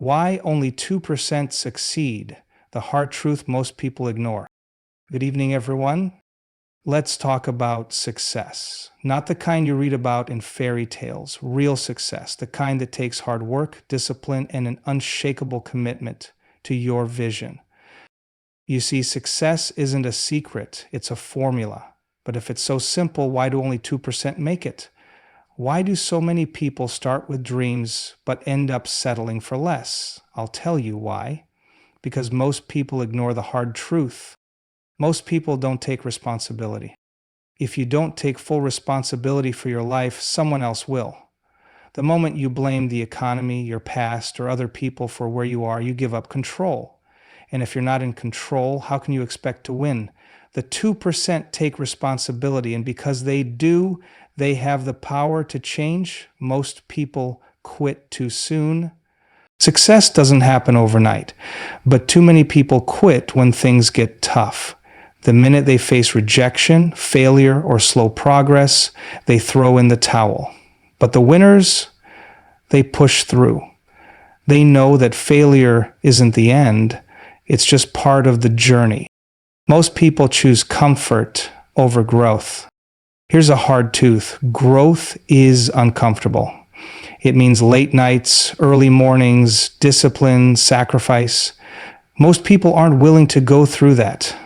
Why only 2% succeed? The hard truth most people ignore. Good evening, everyone. Let's talk about success. Not the kind you read about in fairy tales, real success, the kind that takes hard work, discipline, and an unshakable commitment to your vision. You see, success isn't a secret, it's a formula. But if it's so simple, why do only 2% make it? Why do so many people start with dreams but end up settling for less? I'll tell you why. Because most people ignore the hard truth. Most people don't take responsibility. If you don't take full responsibility for your life, someone else will. The moment you blame the economy, your past, or other people for where you are, you give up control. And if you're not in control, how can you expect to win? The 2% take responsibility, and because they do, they have the power to change. Most people quit too soon. Success doesn't happen overnight, but too many people quit when things get tough. The minute they face rejection, failure, or slow progress, they throw in the towel. But the winners, they push through. They know that failure isn't the end, it's just part of the journey. Most people choose comfort over growth. Here's a hard truth. Growth is uncomfortable. It means late nights, early mornings, discipline, sacrifice. Most people aren't willing to go through that.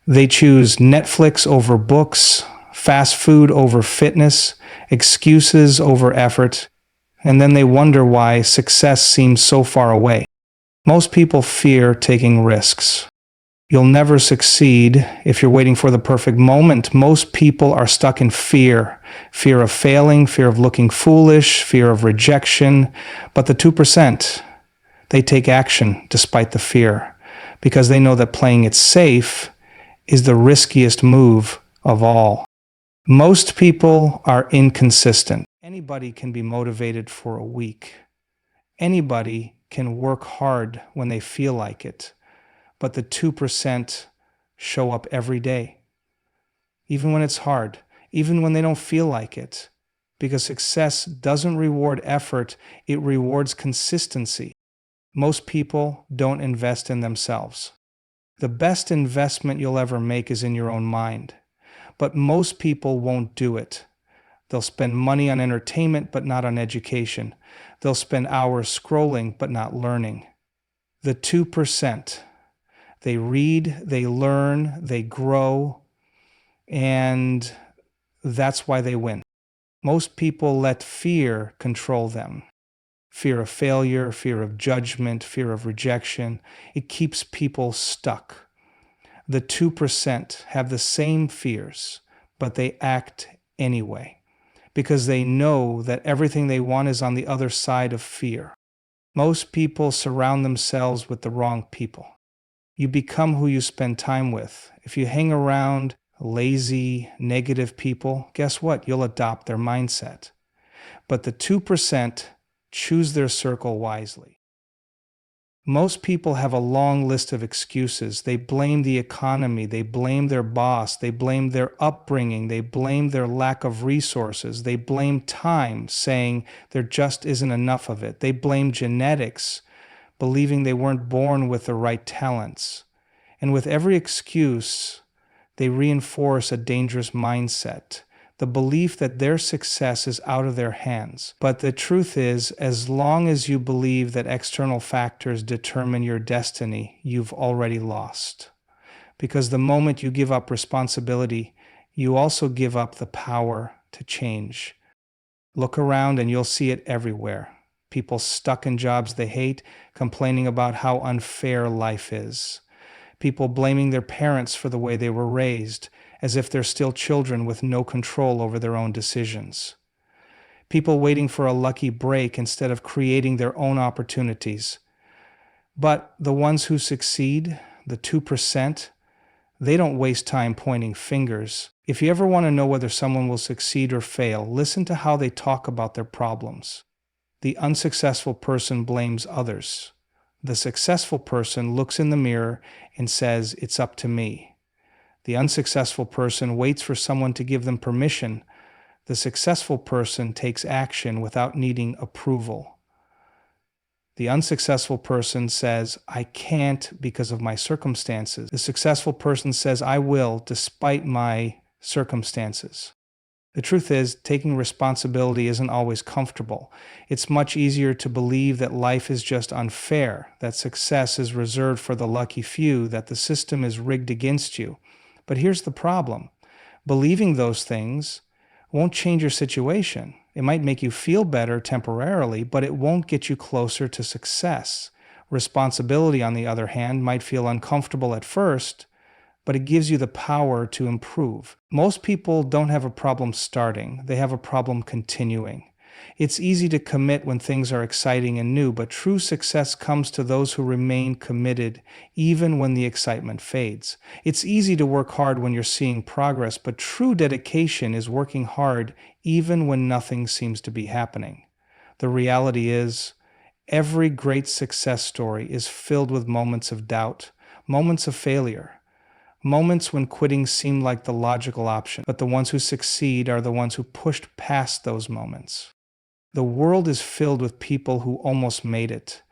They choose Netflix over books, fast food over fitness, excuses over effort, and then they wonder why success seems so far away. Most people fear taking risks. You'll never succeed if you're waiting for the perfect moment. Most people are stuck in fear. Fear of failing, fear of looking foolish, fear of rejection. But the 2%, they take action despite the fear, because they know that playing it safe is the riskiest move of all. Most people are inconsistent. Anybody can be motivated for a week. Anybody can work hard when they feel like it. But the 2% show up every day, even when it's hard, even when they don't feel like it. Because success doesn't reward effort, it rewards consistency. Most people don't invest in themselves. The best investment you'll ever make is in your own mind. But most people won't do it. They'll spend money on entertainment, but not on education. They'll spend hours scrolling, but not learning. The 2%. They read, they learn, they grow, and that's why they win. Most people let fear control them. Fear of failure, fear of judgment, fear of rejection. It keeps people stuck. The 2% have the same fears, but they act anyway, because they know that everything they want is on the other side of fear. Most people surround themselves with the wrong people. You become who you spend time with. If you hang around lazy, negative people, guess what? You'll adopt their mindset. But the 2% choose their circle wisely. Most people have a long list of excuses. They blame the economy, they blame their boss, they blame their upbringing, they blame their lack of resources, they blame time, saying there just isn't enough of it. They blame genetics, believing they weren't born with the right talents. And with every excuse, they reinforce a dangerous mindset, the belief that their success is out of their hands. But the truth is, as long as you believe that external factors determine your destiny, you've already lost. Because the moment you give up responsibility, you also give up the power to change. Look around and you'll see it everywhere. People stuck in jobs they hate, complaining about how unfair life is. People blaming their parents for the way they were raised, as if they're still children with no control over their own decisions. People waiting for a lucky break instead of creating their own opportunities. But the ones who succeed, the 2%, they don't waste time pointing fingers. If you ever want to know whether someone will succeed or fail, listen to how they talk about their problems. The unsuccessful person blames others. The successful person looks in the mirror and says, "It's up to me." The unsuccessful person waits for someone to give them permission. The successful person takes action without needing approval. The unsuccessful person says, I can't because of my circumstances. The successful person says, I will despite my circumstances. The truth is, taking responsibility isn't always comfortable. It's much easier to believe that life is just unfair, that success is reserved for the lucky few, that the system is rigged against you. But here's the problem. Believing those things won't change your situation. It might make you feel better temporarily, but it won't get you closer to success. Responsibility, on the other hand, might feel uncomfortable at first, but it gives you the power to improve. Most people don't have a problem starting, they have a problem continuing. It's easy to commit when things are exciting and new, but true success comes to those who remain committed even when the excitement fades. It's easy to work hard when you're seeing progress, but true dedication is working hard even when nothing seems to be happening. The reality is, every great success story is filled with moments of doubt, moments of failure, moments when quitting seemed like the logical option, but the ones who succeed are the ones who pushed past those moments. The world is filled with people who almost made it,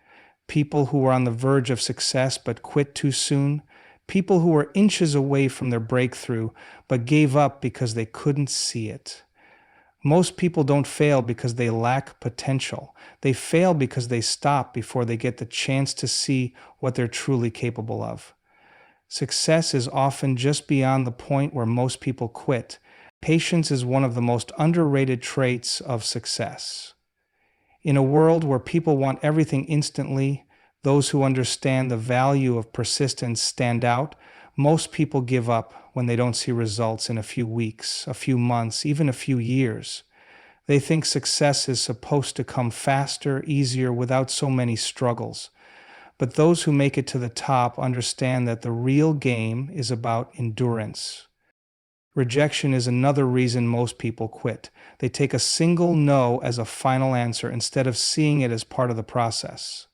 people who were on the verge of success but quit too soon, people who were inches away from their breakthrough but gave up because they couldn't see it. Most people don't fail because they lack potential. They fail because they stop before they get the chance to see what they're truly capable of. Success is often just beyond the point where most people quit. Patience is one of the most underrated traits of success. In a world where people want everything instantly, those who understand the value of persistence stand out. Most people give up when they don't see results in a few weeks, a few months, even a few years. They think success is supposed to come faster, easier, without so many struggles. But those who make it to the top understand that the real game is about endurance. Rejection is another reason most people quit. They take a single no as a final answer instead of seeing it as part of the process.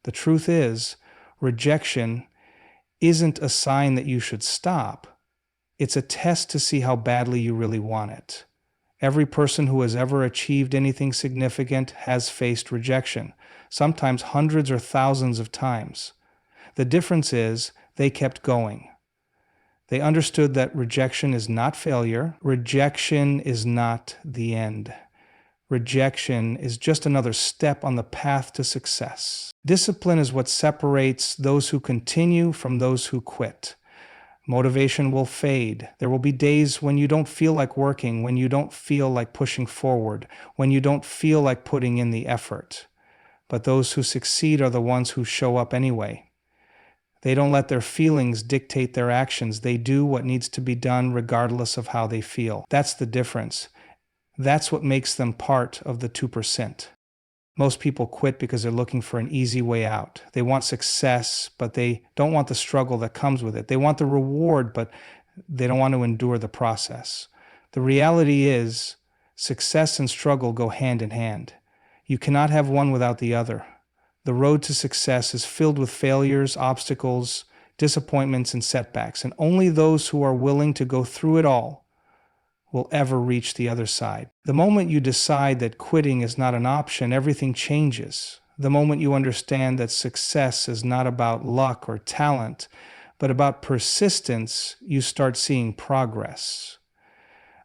The truth is, rejection isn't a sign that you should stop. It's a test to see how badly you really want it. Every person who has ever achieved anything significant has faced rejection, sometimes hundreds or thousands of times. The difference is they kept going. They understood that rejection is not failure. Rejection is not the end. Rejection is just another step on the path to success. Discipline is what separates those who continue from those who quit. Motivation will fade. There will be days when you don't feel like working, when you don't feel like pushing forward, when you don't feel like putting in the effort. But those who succeed are the ones who show up anyway. They don't let their feelings dictate their actions. They do what needs to be done regardless of how they feel. That's the difference. That's what makes them part of the 2%. Most people quit because they're looking for an easy way out. They want success, but they don't want the struggle that comes with it. They want the reward, but they don't want to endure the process. The reality is, success and struggle go hand in hand. You cannot have one without the other. The road to success is filled with failures, obstacles, disappointments, and setbacks, and only those who are willing to go through it all will ever reach the other side. The moment you decide that quitting is not an option, everything changes. The moment you understand that success is not about luck or talent, but about persistence, you start seeing progress.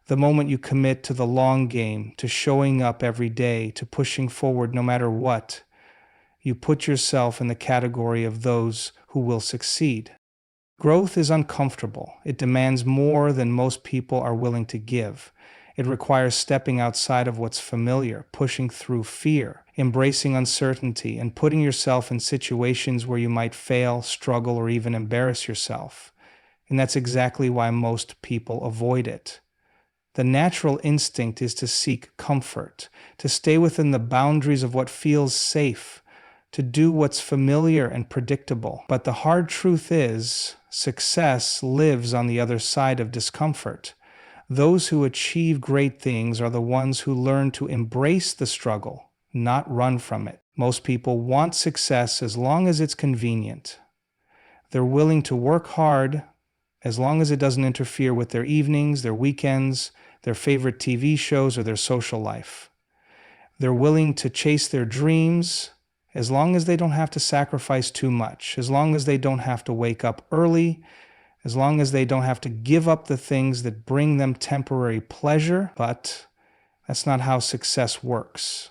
The moment you commit to the long game, to showing up every day, to pushing forward no matter what, you put yourself in the category of those who will succeed. Growth is uncomfortable. It demands more than most people are willing to give. It requires stepping outside of what's familiar, pushing through fear, embracing uncertainty, and putting yourself in situations where you might fail, struggle, or even embarrass yourself. And that's exactly why most people avoid it. The natural instinct is to seek comfort, to stay within the boundaries of what feels safe, to do what's familiar and predictable. But the hard truth is, success lives on the other side of discomfort. Those who achieve great things are the ones who learn to embrace the struggle, not run from it. Most people want success as long as it's convenient. They're willing to work hard as long as it doesn't interfere with their evenings, their weekends, their favorite TV shows, or their social life. They're willing to chase their dreams as long as they don't have to sacrifice too much, as long as they don't have to wake up early, as long as they don't have to give up the things that bring them temporary pleasure. But that's not how success works.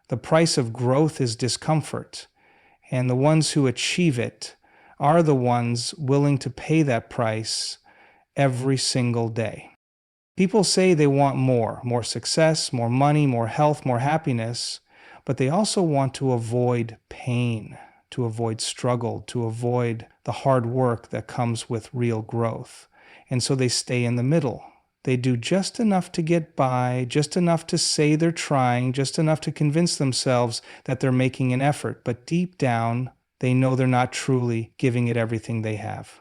The price of growth is discomfort, and the ones who achieve it are the ones willing to pay that price every single day. People say they want more success, more money, more health, more happiness, but they also want to avoid pain, to avoid struggle, to avoid the hard work that comes with real growth. And so they stay in the middle. They do just enough to get by, just enough to say they're trying, just enough to convince themselves that they're making an effort. But deep down, they know they're not truly giving it everything they have.